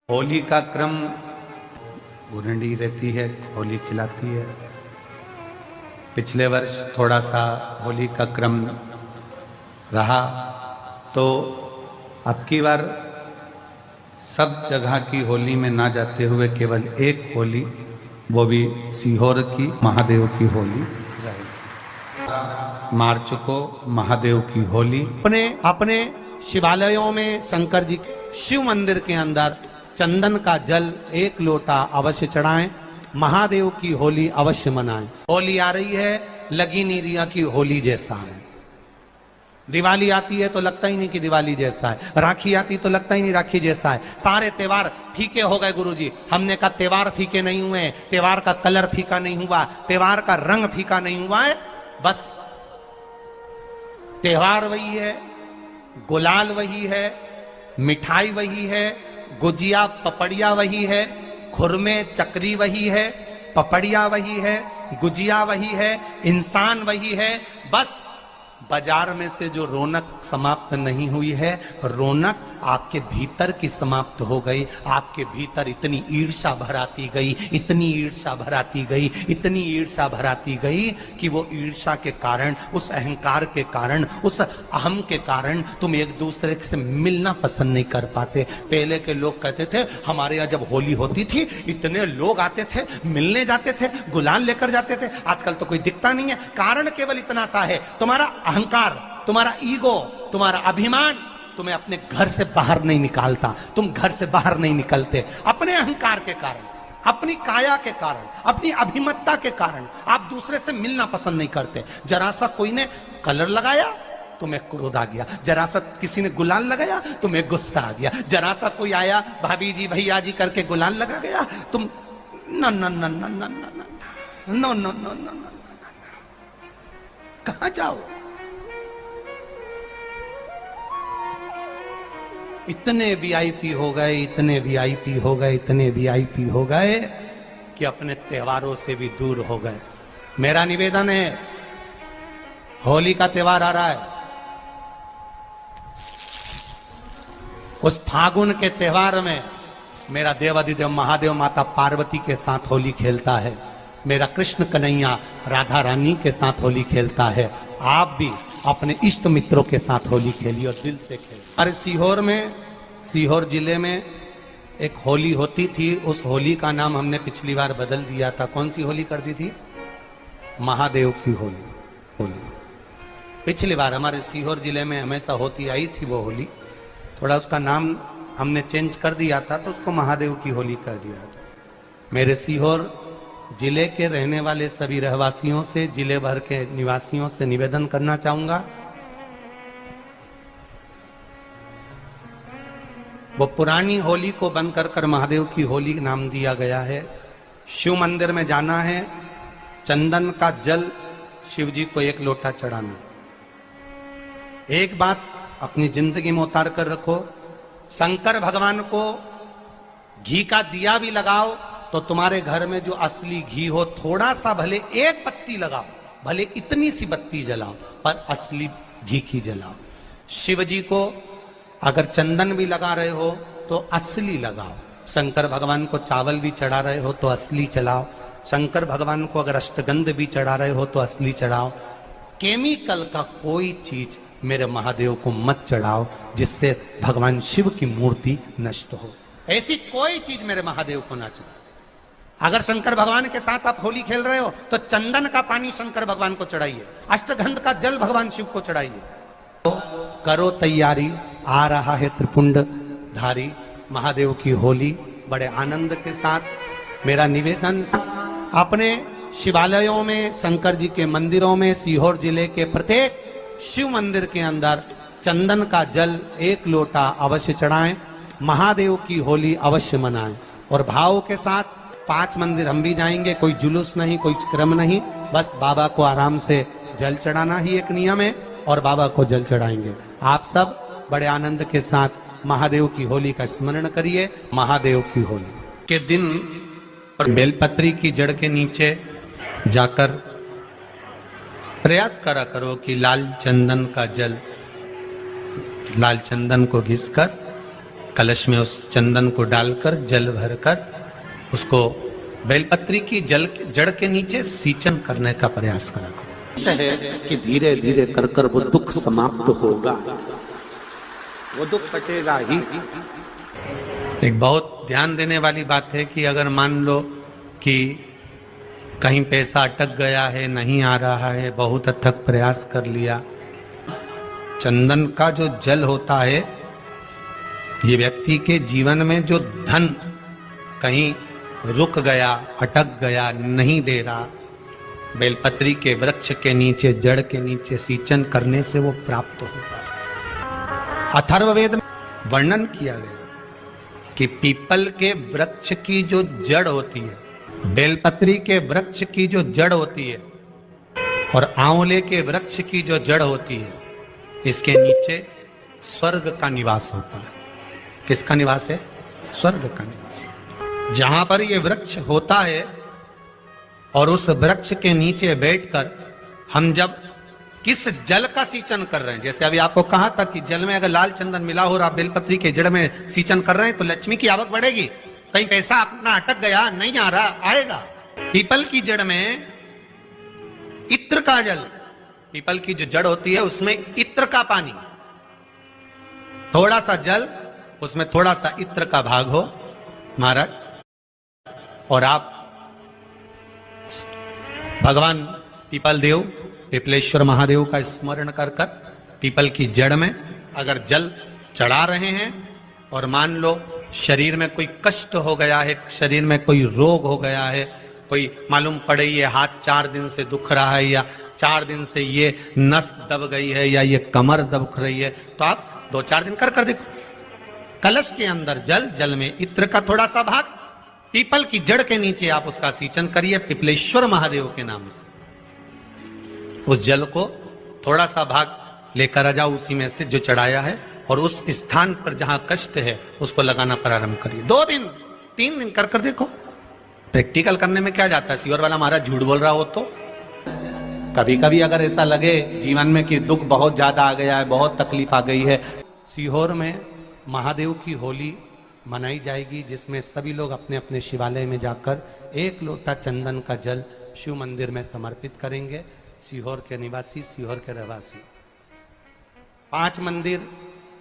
होली का क्रम गुरंडी रहती है, होली खिलाती है। पिछले वर्ष थोड़ा सा होली का क्रम रहा, तो अब की बार सब जगह की होली में ना जाते हुए केवल एक होली, वो भी सीहोर की महादेव की होली रहेगी। मार्च को महादेव की होली अपने अपने शिवालयों में शंकर जी शिव मंदिर के अंदर चंदन का जल 1 लोटा अवश्य चढ़ाएं। महादेव की होली अवश्य मनाएं। होली आ रही है, लगी नहीं रिया की होली जैसा है। दिवाली आती है तो लगता ही नहीं कि दिवाली जैसा है। राखी आती तो लगता ही नहीं राखी जैसा है। सारे त्योहार फीके हो गए गुरुजी। हमने कहा त्योहार फीके नहीं हुए, त्योहार का कलर फीका नहीं हुआ, त्योहार का रंग फीका नहीं हुआ है। बस त्योहार वही है, गुलाल वही है, मिठाई वही है, गुजिया पपड़िया वही है, खुरमे चकरी वही है, पपड़िया वही है, गुजिया वही है, इंसान वही है। बस बाजार में से जो रौनक समाप्त नहीं हुई है, रौनक आपके भीतर की समाप्त हो गई। आपके भीतर इतनी ईर्ष्या भराती गई, इतनी ईर्ष्या भराती गई, इतनी ईर्ष्या भराती गई कि वो ईर्ष्या के कारण, उस अहंकार के कारण, उस अहम के कारण तुम एक दूसरे से मिलना पसंद नहीं कर पाते। पहले के लोग कहते थे हमारे यहाँ जब होली होती थी इतने लोग आते थे, मिलने जाते थे, गुलाल लेकर जाते थे। आजकल तो कोई दिखता नहीं है। कारण केवल इतना सा है, तुम्हारा अहंकार, तुम्हारा ईगो, तुम्हारा अभिमान तुम्हें अपने घर से बाहर नहीं निकालता। तुम घर से बाहर नहीं निकलते अपने अहंकार के कारण, अपनी काया के कारण, अपनी अभिमतता के कारण। आप दूसरे से मिलना पसंद नहीं करते। जरा सा कोई ने कलर लगाया तुम्हें क्रोध आ गया, जरा सा किसी ने गुलाल लगाया तुम्हें गुस्सा आ गया, जरा सा कोई आया भाभी जी भैया जी करके गुलाल लगा गया, तुम न न न न न न न न न न कहां जाओ। इतने वीआईपी हो गए, इतने वीआईपी हो गए, इतने वीआईपी हो गए कि अपने त्योहारों से भी दूर हो गए। मेरा निवेदन है, होली का त्योहार आ रहा है, उस फागुन के त्योहार में मेरा देवाधिदेव महादेव माता पार्वती के साथ होली खेलता है, मेरा कृष्ण कन्हैया राधा रानी के साथ होली खेलता है। आप भी अपने इष्ट मित्रों के साथ होली खेलिए और दिल से खेलिए। अरे सीहोर में, सीहोर जिले में एक होली होती थी। उस होली का नाम हमने पिछली बार बदल दिया था। कौन सी होली कर दी थी? महादेव की होली। पिछली बार हमारे सीहोर जिले में हमेशा होती आई थी वो होली। थोड़ा उसका नाम हमने चेंज कर दिया था, तो उसको महादेव की होली कर दिया था। मेरे सीहोर जिले के रहने वाले सभी रहवासियों से, जिले भर के निवासियों से निवेदन करना चाहूंगा, वो पुरानी होली को बंद कर महादेव की होली नाम दिया गया है। शिव मंदिर में जाना है, चंदन का जल शिव जी को 1 लोटा चढ़ाना। एक बात अपनी जिंदगी में उतार कर रखो, शंकर भगवान को घी का दिया भी लगाओ तो तुम्हारे घर में जो असली घी हो, थोड़ा सा भले 1 पत्ती लगाओ, भले इतनी सी बत्ती जलाओ, पर असली घी की जलाओ। शिव जी को अगर चंदन भी लगा रहे हो तो असली लगाओ। शंकर भगवान को चावल भी चढ़ा रहे हो तो असली चढ़ाओ। शंकर भगवान को अगर अष्टगंध भी चढ़ा रहे हो तो असली चढ़ाओ। केमिकल का कोई चीज मेरे महादेव को मत चढ़ाओ जिससे भगवान शिव की मूर्ति नष्ट हो। ऐसी कोई चीज मेरे महादेव को ना चढ़ाओ। अगर शंकर भगवान के साथ आप होली खेल रहे हो तो चंदन का पानी शंकर भगवान को चढ़ाइए, अष्टगंध का जल भगवान शिव को चढ़ाइए। तो करो तैयारी, आ रहा है त्रिपुंड धारी महादेव की होली। बड़े आनंद के साथ मेरा निवेदन, अपने शिवालयों में, शंकर जी के मंदिरों में, सीहोर जिले के प्रत्येक शिव मंदिर के अंदर चंदन का जल 1 लोटा अवश्य चढ़ाएं। महादेव की होली अवश्य मनाएं और भाव के साथ 5 मंदिर हम भी जाएंगे। कोई जुलूस नहीं, कोई क्रम नहीं, बस बाबा को आराम से जल चढ़ाना ही एक नियम है और बाबा को जल चढ़ाएंगे। आप सब बड़े आनंद के साथ महादेव की होली का स्मरण करिए। महादेव की होली के दिन और बेलपत्री की जड़ के नीचे जाकर प्रयास करा करो कि लाल चंदन का जल, लाल चंदन को घिसकर कलश में उस चंदन को डालकर जल भरकर उसको बेलपत्री की जड़ के नीचे सींचन करने का प्रयास करा करो। है कि धीरे धीरे कर कर वो दुख समाप्त होगा, वो दुख कटेगा ही। एक बहुत ध्यान देने वाली बात है कि अगर मान लो कि कहीं पैसा अटक गया है, नहीं आ रहा है, बहुत अथक प्रयास कर लिया, चंदन का जो जल होता है ये व्यक्ति के जीवन में जो धन कहीं रुक गया, अटक गया, नहीं दे रहा, बेलपत्री के वृक्ष के नीचे, जड़ के नीचे सींचन करने से वो प्राप्त होता है। अथर्ववेद में वर्णन किया गया कि पीपल के वृक्ष की जो जड़ होती है, बेलपत्री के वृक्ष की जो जड़ होती है और आंवले के वृक्ष की जो जड़ होती है, इसके नीचे स्वर्ग का निवास होता है। किसका निवास है? स्वर्ग का निवास। जहां पर ये वृक्ष होता है और उस वृक्ष के नीचे बैठकर हम जब किस जल का सींचन कर रहे हैं, जैसे अभी आपको कहा था कि जल में अगर लाल चंदन मिला हो और आप बेलपत्री के जड़ में सींचन कर रहे हैं तो लक्ष्मी की आवक बढ़ेगी। कहीं पैसा अपना अटक गया, नहीं आ रहा, आएगा। पीपल की जड़ में इत्र का जल, पीपल की जो जड़ होती है उसमें इत्र का पानी, थोड़ा सा जल, उसमें थोड़ा सा इत्र का भाग हो महाराज, और आप भगवान पीपल देव, पिपलेश्वर महादेव का स्मरण कर कर पीपल की जड़ में अगर जल चढ़ा रहे हैं और मान लो शरीर में कोई कष्ट हो गया है, शरीर में कोई रोग हो गया है, कोई मालूम पड़े ये हाथ 4 दिन से दुख रहा है या 4 दिन से ये नस दब गई है या ये कमर दब रही है, तो आप 2-4 दिन कर देखो। कलश के अंदर जल, जल में इत्र का थोड़ा सा भाग, पीपल की जड़ के नीचे आप उसका सींचन करिए पिपलेश्वर महादेव के नाम से। उस जल को थोड़ा सा भाग लेकर आ जाओ उसी में से जो चढ़ाया है, और उस स्थान पर जहां कष्ट है उसको लगाना प्रारंभ करिए। 2 दिन 3 दिन कर देखो। प्रैक्टिकल करने में क्या जाता है? सीहोर वाला महाराज झूठ बोल रहा हो तो कभी कभी अगर ऐसा लगे जीवन में कि दुख बहुत ज्यादा आ गया है, बहुत तकलीफ आ गई है, सीहोर में महादेव की होली मनाई जाएगी, जिसमें सभी लोग अपने अपने शिवालय में जाकर 1 लोटा चंदन का जल शिव मंदिर में समर्पित करेंगे। सीहोर के निवासी, सीहोर के रहवासी 5 मंदिर,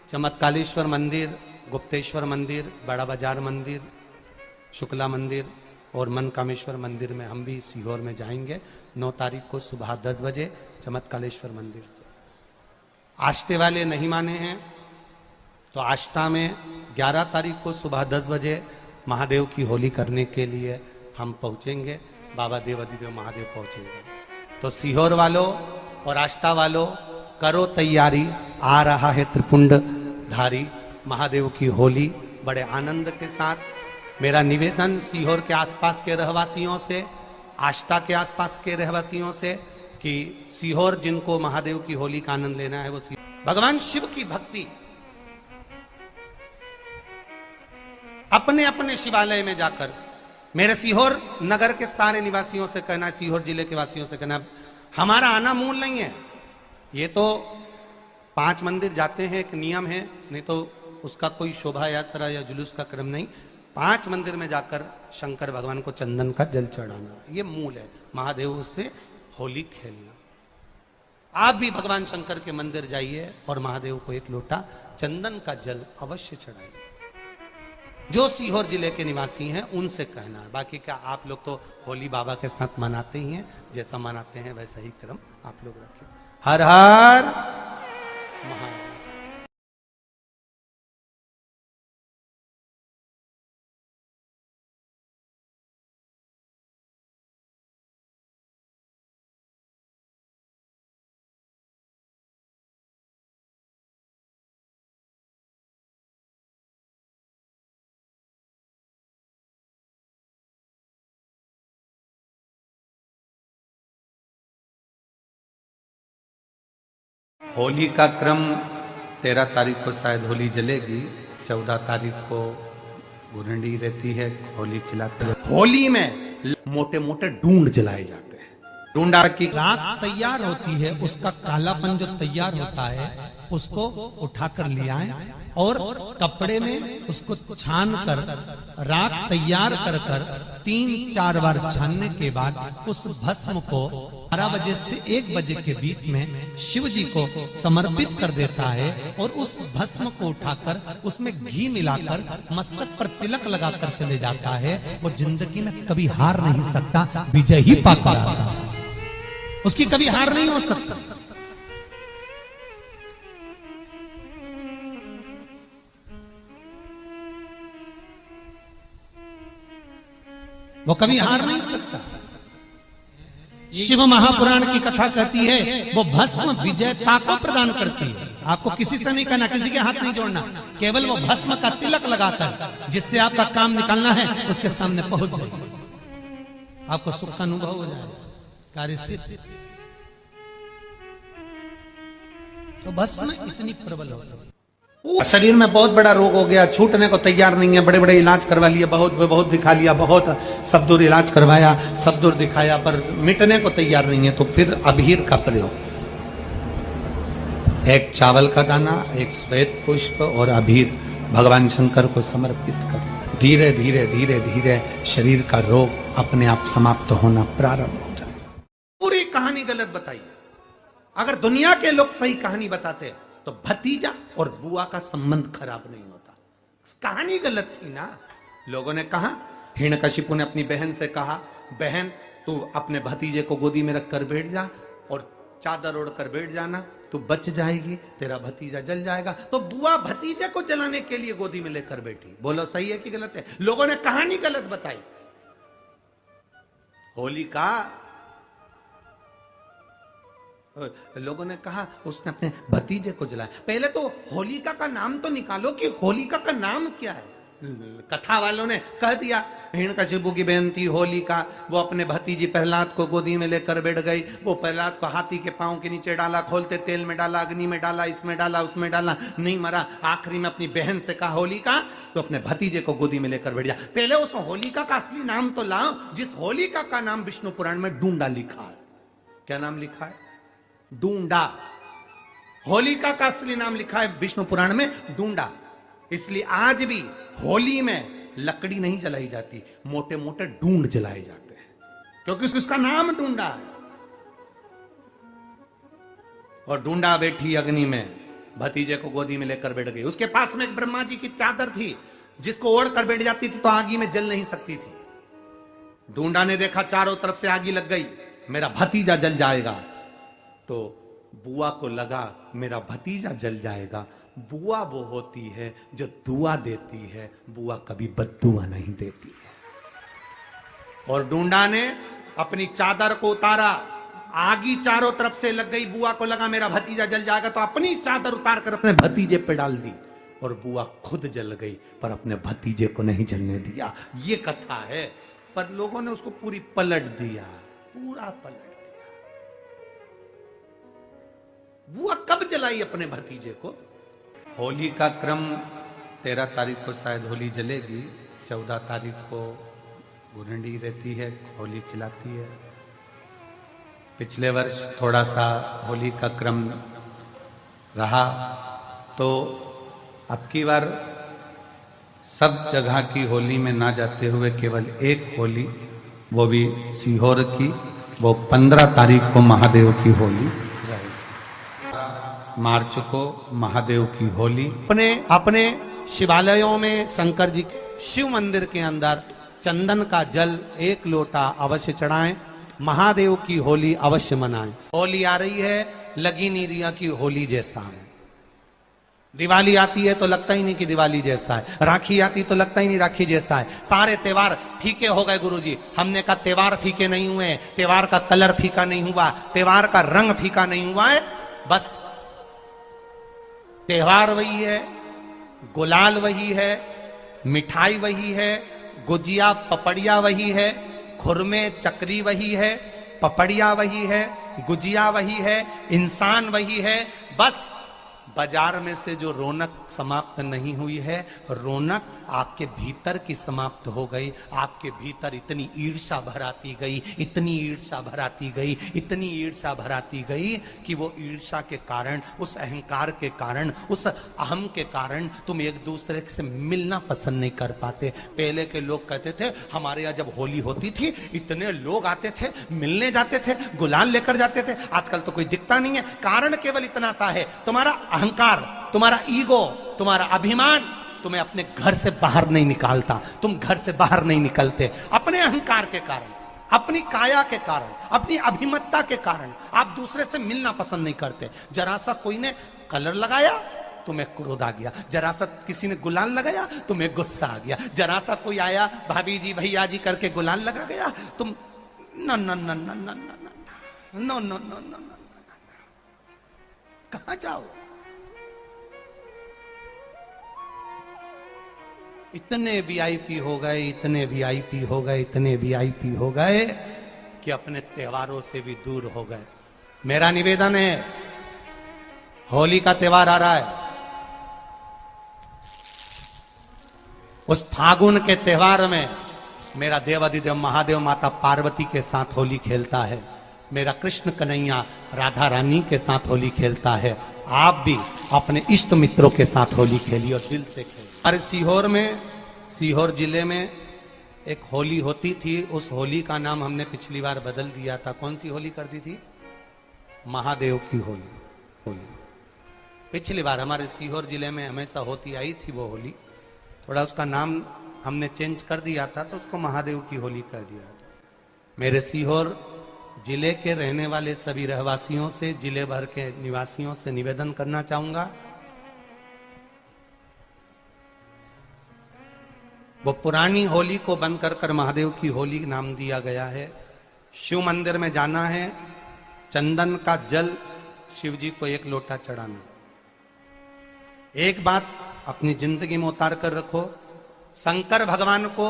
चमत्कालेश्वर मंदिर, गुप्तेश्वर मंदिर, बड़ा बाजार मंदिर, शुक्ला मंदिर और मनकामेश्वर मंदिर में हम भी सीहोर में जाएंगे 9 तारीख को सुबह 10 बजे चमत्कालेश्वर मंदिर से। आष्टे वाले नहीं माने हैं तो आष्टा में 11 तारीख को सुबह 10 बजे महादेव की होली करने के लिए हम पहुंचेंगे। बाबा देव अधिदेव महादेव पहुंचेगा। तो सीहोर वालों और आष्टा वालों करो तैयारी, आ रहा है त्रिपुंडधारी महादेव की होली बड़े आनंद के साथ। मेरा निवेदन सीहोर के आसपास के रहवासियों से, आष्टा के आसपास के रहवासियों से कि सीहोर जिनको महादेव की होली का आनंद लेना है वो भगवान शिव की भक्ति अपने अपने शिवालय में जाकर, मेरे सीहोर नगर के सारे निवासियों से कहना, सीहोर जिले के वासियों से कहना, हमारा आना मूल नहीं है। ये तो 5 मंदिर जाते हैं, एक नियम है, नहीं तो उसका कोई शोभा यात्रा या जुलूस का क्रम नहीं। 5 मंदिर में जाकर शंकर भगवान को चंदन का जल चढ़ाना, ये मूल है। महादेव से होली खेलना। आप भी भगवान शंकर के मंदिर जाइए और महादेव को 1 लोटा चंदन का जल अवश्य चढ़ाइए। जो सीहोर जिले के निवासी हैं उनसे कहना है। बाकी क्या आप लोग तो होली बाबा के साथ मनाते ही हैं, जैसा मनाते हैं वैसा ही क्रम आप लोग रखिए। हर हर महादेव। होली का क्रम 13 तारीख को शायद होली जलेगी, 14 तारीख को गुरंडी रहती है, होली खिलाते हैं। होली में मोटे मोटे ढूंढ जलाए जाते हैं, डूंडा की राख तैयार होती है, उसका कालापन जो तैयार होता है उसको उठाकर ले आए और कपड़े में उसको छान कर राख तैयार कर 3-4 बार छानने के बाद उस भस्म को 12 बजे से 1 बजे के बीच में शिव जी को समर्पित कर देता है और उस भस्म को उठाकर उसमें घी मिलाकर मस्तक पर तिलक लगाकर चले जाता है। वो जिंदगी में कभी हार नहीं सकता, विजय ही पाकर आता है, उसकी कभी हार नहीं हो सकता। वो कभी हार नहीं सकता। शिव महापुराण की कथा कहती है वो भस्म विजयता को प्रदान करती है। आपको किसी से नहीं करना, किसी के हाथ नहीं जोड़ना, केवल वो भस्म का तिलक लगाकर जिससे आपका काम निकालना है उसके सामने पहुंच जाए, आपको सुख का अनुभव हो जाए, कार्य सिद्ध। तो भस्म इतनी प्रबल होती है। शरीर में बहुत बड़ा रोग हो गया, छूटने को तैयार नहीं है, बड़े बड़े इलाज करवा लिए, बहुत दिखा लिया, बहुत सब दूर इलाज करवाया, सब दूर दिखाया, पर मिटने को तैयार नहीं है। तो फिर अबीर का प्रयोग, एक चावल का दाना, एक श्वेत पुष्प और अबीर भगवान शंकर को समर्पित कर धीरे धीरे धीरे धीरे शरीर का रोग अपने आप समाप्त होना प्रारंभ हो जाए। पूरी कहानी गलत बताई। अगर दुनिया के लोग सही कहानी बताते तो भतीजा और बुआ का संबंध खराब नहीं होता। कहानी गलत थी ना। लोगों ने कहा, हिरण्यकशिपु ने अपनी बहन से कहा, बहन तू अपने भतीजे को गोदी में रखकर बैठ जा और चादर ओढ़कर बैठ जाना, तू बच जाएगी, तेरा भतीजा जल जाएगा। तो बुआ भतीजे को जलाने के लिए गोदी में लेकर बैठी। बोलो सही है कि गलत है? लोगों ने कहानी गलत बताई। होलिका, लोगों ने कहा उसने अपने भतीजे को जलाया। पहले तो होलिका का नाम तो निकालो कि होलिका का नाम क्या है। कथा वालों ने कह दिया हिरण्यकशिपु की बहन थी होलिका, वो अपने भतीजी प्रहलाद को गोदी में लेकर बैठ गई। वो प्रहलाद को हाथी के पांव के नीचे डाला, खोलते तेल में डाला, अग्नि में डाला, इसमें डाला, उसमें डाला, नहीं मरा। आखिरी में अपनी बहन से कहा होलिका तो अपने भतीजे को गोदी में लेकर बैठ जा। पहले उस होलिका का असली नाम तो लाओ, जिस होलिका का नाम विष्णु पुराण में डूंडा लिखा है। क्या नाम लिखा है? डूंडा। होलिका का असली नाम लिखा है विष्णु पुराण में डूंडा। इसलिए आज भी होली में लकड़ी नहीं जलाई जाती, मोटे मोटे डूंड जलाए जाते हैं, क्योंकि उसका नाम डूंडा है। और डूंडा बैठी अग्नि में, भतीजे को गोदी में लेकर बैठ गई। उसके पास में एक ब्रह्मा जी की चादर थी, जिसको ओढ़ कर बैठ जाती थी तो आगी में जल नहीं सकती थी। डूंडा ने देखा चारों तरफ से आगी लग गई, मेरा भतीजा जल जाएगा। तो बुआ को लगा मेरा भतीजा जल जाएगा। बुआ वो होती है जो दुआ देती है, बुआ कभी बद्दुआ नहीं देती है। और डूंडा ने अपनी चादर को उतारा, आगी चारों तरफ से लग गई। बुआ को लगा मेरा भतीजा जल जाएगा, तो अपनी चादर उतार कर अपने भतीजे पे डाल दी और बुआ खुद जल गई, पर अपने भतीजे को नहीं जलने दिया। ये कथा है, पर लोगों ने उसको पूरी पलट दिया, पूरा पलट दिया। बुआ कब जलाई अपने भतीजे को? होली का क्रम 13 तारीख को शायद होली जलेगी, 14 तारीख को गुरंडी रहती है, होली खिलाती है। पिछले वर्ष थोड़ा सा होली का क्रम रहा, तो अब की बार सब जगह की होली में ना जाते हुए केवल एक होली, वो भी सीहोर की, वो 15 तारीख को महादेव की होली, मार्च को महादेव की होली। अपने शिवालयों में शंकर जी शिव मंदिर के अंदर चंदन का जल 1 लोटा अवश्य चढ़ाएं, महादेव की होली अवश्य मनाएं। होली आ रही है, लगी नहीं रिया की होली जैसा है। दिवाली आती है तो लगता ही नहीं कि दिवाली जैसा है, राखी आती तो लगता ही नहीं राखी जैसा है। सारे त्योहार फीके हो गए गुरुजी। हमने कहा त्योहार फीके नहीं हुए, त्योहार का कलर फीका नहीं हुआ, त्योहार का रंग फीका नहीं हुआ है, बस त्योहार वही है, गुलाल वही है, मिठाई वही है, गुजिया पपड़िया वही है, खुरमे चकरी वही है, पपड़िया वही है, गुजिया वही है, इंसान वही है। बस बाजार में से जो रौनक समाप्त नहीं हुई है, रौनक आपके भीतर की समाप्त हो गई। आपके भीतर इतनी ईर्ष्या भराती गई, इतनी ईर्ष्या भराती गई, इतनी ईर्ष्या भराती गई कि वो ईर्ष्या के कारण, उस अहंकार के कारण, उस अहम के कारण तुम एक दूसरे से मिलना पसंद नहीं कर पाते। पहले के लोग कहते थे हमारे यहाँ जब होली होती थी इतने लोग आते थे, मिलने जाते थे, गुलाल लेकर जाते थे। आजकल तो कोई दिखता नहीं है। कारण केवल इतना सा है, तुम्हारा अहंकार, तुम्हारा ईगो, तुम्हारा अभिमान तुम्हें अपने घर से बाहर नहीं निकालता। तुम घर से बाहर नहीं निकलते अपने अहंकार के कारण, अपनी काया के कारण, अपनी अभिमतता के कारण। आप दूसरे से मिलना पसंद नहीं करते। जरा सा कोई ने कलर लगाया तुम्हें क्रोध आ गया, जरा सा किसी ने गुलाल लगाया तुम्हें गुस्सा आ गया, जरा सा कोई आया भाभी जी भैया जी करके गुलाल लगा गया, तुम न न न न न न न न न न, कहां जाओ? इतने वीआईपी हो गए, इतने वीआईपी हो गए, इतने वीआईपी हो गए कि अपने त्योहारों से भी दूर हो गए। मेरा निवेदन है, होली का त्योहार आ रहा है, उस फागुन के त्योहार में मेरा देवाधिदेव महादेव माता पार्वती के साथ होली खेलता है, मेरा कृष्ण कन्हैया राधा रानी के साथ होली खेलता है। आप भी अपने इष्ट मित्रों के साथ होली खेलिए और दिल से खेलिए। अरे सीहोर में, सीहोर जिले में एक होली होती थी। उस होली का नाम हमने पिछली बार बदल दिया था। कौन सी होली कर दी थी? महादेव की होली। पिछली बार हमारे सीहोर जिले में हमेशा होती आई थी वो होली, थोड़ा उसका नाम हमने चेंज कर दिया था तो उसको महादेव की होली कर दिया था। मेरे सीहोर जिले के रहने वाले सभी रहवासियों से, जिले भर के निवासियों से निवेदन करना चाहूंगा, वो पुरानी होली को बंद कर महादेव की होली नाम दिया गया है। शिव मंदिर में जाना है, चंदन का जल शिव जी को एक लोटा चढ़ाना। एक बात अपनी जिंदगी में उतार कर रखो, शंकर भगवान को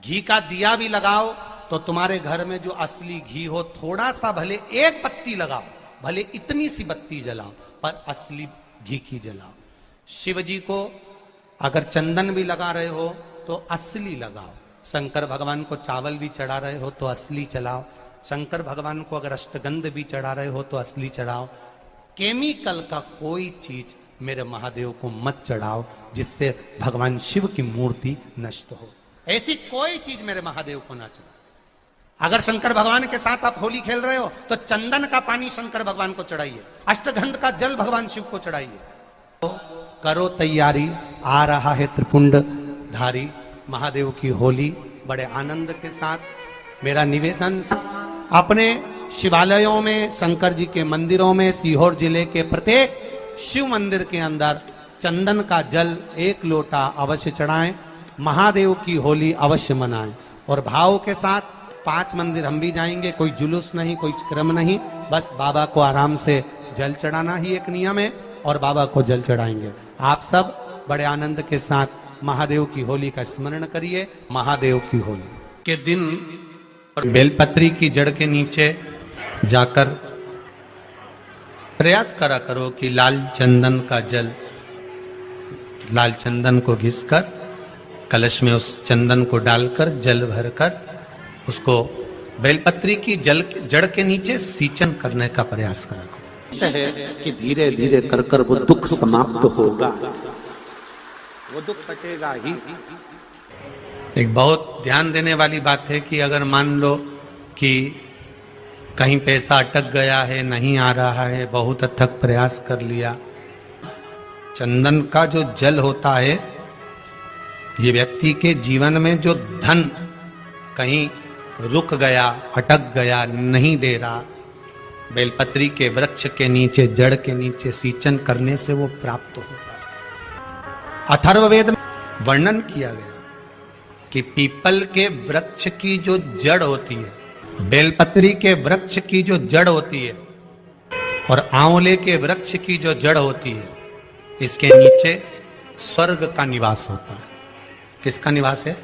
घी का दिया भी लगाओ तो तुम्हारे घर में जो असली घी हो, थोड़ा सा भले एक बत्ती लगाओ, भले इतनी सी बत्ती जलाओ, पर असली घी की जलाओ। शिव जी को अगर चंदन भी लगा रहे हो तो असली लगाओ। शंकर भगवान को चावल भी चढ़ा रहे हो तो असली चलाओ। शंकर भगवान को अगर अष्टगंध भी चढ़ा रहे हो तो असली चढ़ाओ। केमिकल का कोई चीज मेरे महादेव को मत चढ़ाओ जिससे भगवान शिव की मूर्ति नष्ट हो। ऐसी कोई चीज मेरे महादेव को ना चढ़ाओ। अगर शंकर भगवान के साथ आप होली खेल रहे हो तो चंदन का पानी शंकर भगवान को चढ़ाइए, अष्टगंध का जल भगवान शिव को चढ़ाइए। तो करो तैयारी, आ रहा है त्रिपुंड धारी महादेव की होली। बड़े आनंद के साथ मेरा निवेदन, अपने शिवालयों में, शंकर जी के मंदिरों में, सीहोर जिले के प्रत्येक शिव मंदिर के अंदर चंदन का जल एक लोटा अवश्य चढ़ाएं, महादेव की होली अवश्य मनाएं। और भाव के साथ 5 मंदिर हम भी जाएंगे, कोई जुलूस नहीं, कोई क्रम नहीं, बस बाबा को आराम से जल चढ़ाना ही एक नियम है और बाबा को जल चढ़ाएंगे। आप सब बड़े आनंद के साथ महादेव की होली का स्मरण करिए। महादेव की होली के दिन बेलपत्री की जड़ के नीचे जाकर प्रयास करा करो कि लाल चंदन का जल, लाल चंदन को घिसकर कलश में उस चंदन को डालकर जल भरकर उसको बेलपत्री की जड़ के नीचे सींचन करने का प्रयास करा करो। है कि धीरे धीरे कर वो दुख समाप्त होगा, वो दुख कटेगा ही। एक बहुत ध्यान देने वाली बात है कि अगर मान लो कि कहीं पैसा अटक गया है, नहीं आ रहा है, बहुत अथक प्रयास कर लिया, चंदन का जो जल होता है ये व्यक्ति के जीवन में जो धन कहीं रुक गया, अटक गया, नहीं दे रहा, बेलपत्री के वृक्ष के नीचे, जड़ के नीचे सींचन करने से वो प्राप्त होता है। अथर्ववेद में वर्णन किया गया कि पीपल के वृक्ष की जो जड़ होती है, बेलपत्री के वृक्ष की जो जड़ होती है और आंवले के वृक्ष की जो जड़ होती है, इसके नीचे स्वर्ग का निवास होता है। किसका निवास है?